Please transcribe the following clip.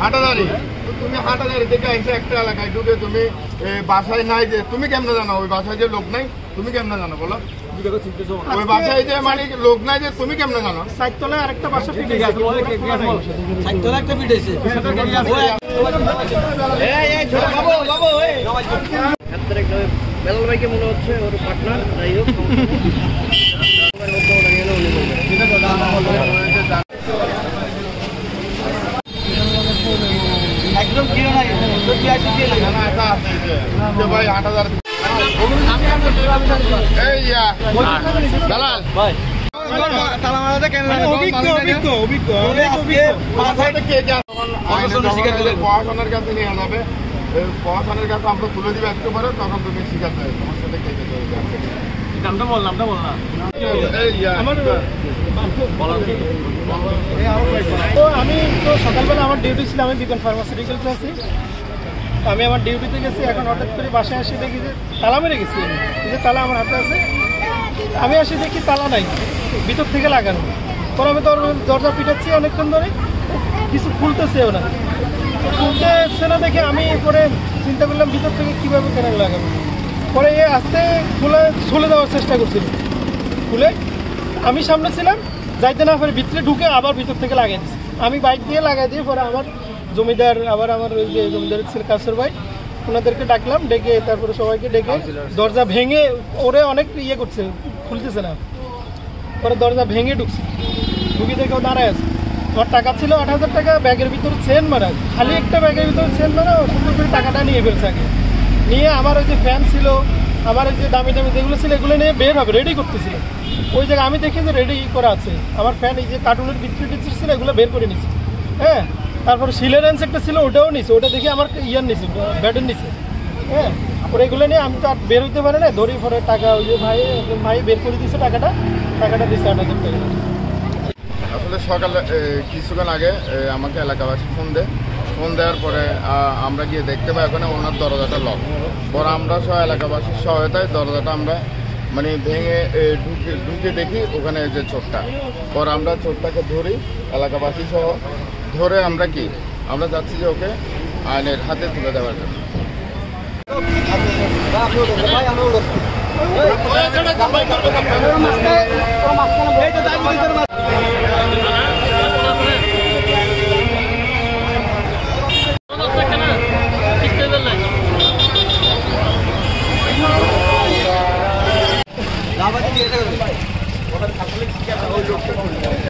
হাটাদারি তুমি হাটাদারি থেকে এসে একটা এলাকায় ঢুকে তুমি বাসায় নাই যে তুমি কেমনে জানো ওই বাসায় যে লোক নাই তুমি কেমনে জানো বলো ওই বাসায় যে মানে লোক নাই যে তুমি কেমনে জানো সাইতলায় আরেকটা বাসা ফিট আছে সাইতলায় একটা ফিট আছে এই ছোট বাবু বাবু এই হাতরে একটা বেলাল ভাইকে মনে হচ্ছে ওর পার্টনার যাই হোক একদম কি নাই তো কি আছে কি না না এটা আছে যে ভাই 8000 এই ইয়া দালাল ভাই তালা মারাতে কেন অভিজ্ঞ মাথাটা কে যা পড়াশোনার কাছে নিয়ে যাবে পড়াশোনার কাছে আমরা তুলে দিবে একটু পরে তখন তুমি শিখাতে হবে তোমার সাথে কে নামটা বল এই ইয়া আমার আমি তো সকালবেলা আমার ডিউটি ছিল আমি বিকন ফার্মাসিউটিক্যালসে আছি আমি আমার ডিউটিতে গেছি এখন হঠাৎ করে বাসায় এসে দেখি যে তালা মেরে গেছি এই যে তালা আমার হাতে আছে আমি এসে দেখি তালা নাই ভিতর থেকে লাগানো পরে আমি তো দরজা পিটাচ্ছি অনেকক্ষণ ধরে কিছু খুলতেছেও না খুলতেছে না দেখে আমি পরে চিন্তা করলাম ভিতর থেকে কীভাবে কেন লাগাবো পরে আস্তে খুলে দেওয়ার চেষ্টা করছিল খুলে আমি সামনে ছিলাম যাইতে না পারে ভিতরে ঢুকে আবার ভিতর থেকে লাগাই দিচ্ছি আমি বাইক দিয়ে লাগাই দিয়ে পরে আমার জমিদার আবার আমার ওই যে জমিদারের ছিল কাসর ভাই ওনাদেরকে ডাকলাম ডেকে তারপরে সবাইকে ডেকে দরজা ভেঙে ওরে অনেক ইয়ে করছে খুলতেছে না পরে দরজা ভেঙে ঢুকছে ঢুকে দেখেও দাঁড়ায় আছে আমার টাকা ছিল 8000 টাকা ব্যাগের ভিতরে চেন মারা খালি একটা ব্যাগের ভিতরে চেন মারা সুন্দর করে টাকাটা নিয়ে ফেলছে আগে নিয়ে আমার ওই যে ফ্যান ছিল আমার ওই যে দামি দামি যেগুলো ছিল এগুলো নিয়ে বের হবে রেডি করতেছিল ওই জায়গায় আমি দেখি যে রেডি করা আছে আমার ফ্যান এই যে কার্টুনের ভিতরে টিপস ছিল এগুলো বের করে নিচ্ছে হ্যাঁ তারপরে সিলেরেন্স একটা ছিল ওটাও নিছে ওটা দেখি আমার ইয়ার নিছে ব্যাটের নিছে হ্যাঁ ওর এগুলো নিয়ে আমি তো আর বের হইতে পারি না ধরি পরে টাকা ওই যে ভাই বের করে দিচ্ছে টাকাটা দিচ্ছে 8000 টাকা আসলে সকালে কিছুক্ষণ আগে আমাকে এলাকাবাসী ফোন দেওয়ার পরে আমরা গিয়ে দেখতে পাই ওখানে ওনার দরজাটা লক পরে আমরা সব এলাকাবাসীর সহায়তায় দরজাটা আমরা মানে ভেঙে ঢুকে দেখি ওখানে যে চোরটা পর আমরা চোরটাকে ধরি এলাকাবাসী সহ ধরে আমরা যাচ্ছি যে ওকে আইনের হাতে তুলে দেওয়ার জন্য ওটা